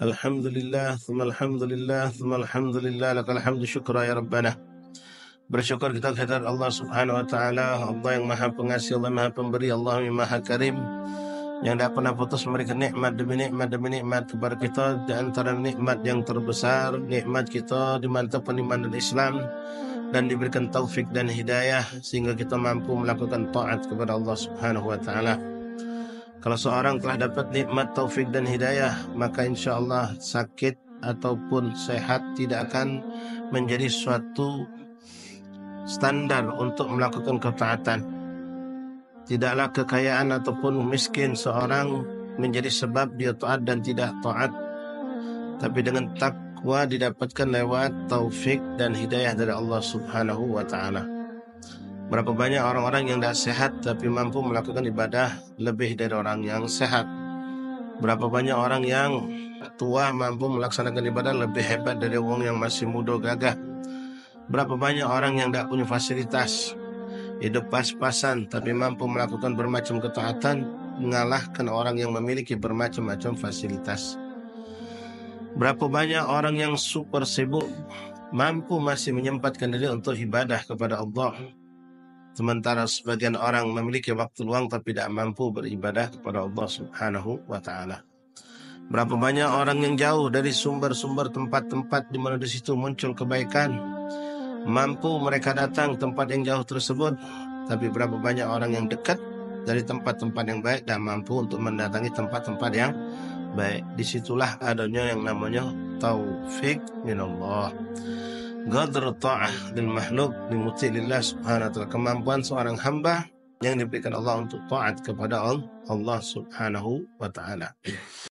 Alhamdulillah, thumma alhamdulillah, thumma alhamdulillah, lakal hamdu syukra ya Rabbana. Bersyukur kita kehadirat Allah Subhanahu wa taala, Allah yang Maha Pengasih, Allah Maha Pemberi, Allah yang Maha Karim, yang tidak pernah putus memberikan nikmat demi nikmat kepada kita. Di antara nikmat yang terbesar, nikmat kita dimantapkan iman dan Islam dan diberikan taufik dan hidayah sehingga kita mampu melakukan taat kepada Allah Subhanahu wa taala. Kalau seorang telah dapat nikmat taufik dan hidayah, maka insya Allah sakit ataupun sehat tidak akan menjadi suatu standar untuk melakukan ketaatan. Tidaklah kekayaan ataupun miskin seorang menjadi sebab dia taat dan tidak taat, tapi dengan takwa didapatkan lewat taufik dan hidayah dari Allah Subhanahu wa ta'ala. Berapa banyak orang-orang yang tidak sehat tapi mampu melakukan ibadah lebih dari orang yang sehat. Berapa banyak orang yang tua mampu melaksanakan ibadah lebih hebat dari orang yang masih muda gagah. Berapa banyak orang yang tidak punya fasilitas, hidup pas-pasan tapi mampu melakukan bermacam ketaatan, mengalahkan orang yang memiliki bermacam-macam fasilitas. Berapa banyak orang yang super sibuk mampu masih menyempatkan diri untuk ibadah kepada Allah, sementara sebagian orang memiliki waktu luang tapi tidak mampu beribadah kepada Allah Subhanahu wa ta'ala. Berapa banyak orang yang jauh dari sumber-sumber tempat-tempat di mana di situ muncul kebaikan, mampu mereka datang tempat yang jauh tersebut, tapi berapa banyak orang yang dekat dari tempat-tempat yang baik dan mampu untuk mendatangi tempat-tempat yang baik. Disitulah adanya yang namanya taufik minallah. Qadr ta'ah lil makhluk limuti lillah subhanahu wa ta'ala, kemampuan seorang hamba yang diberikan Allah untuk taat kepada Allah subhanahu wa ta'ala.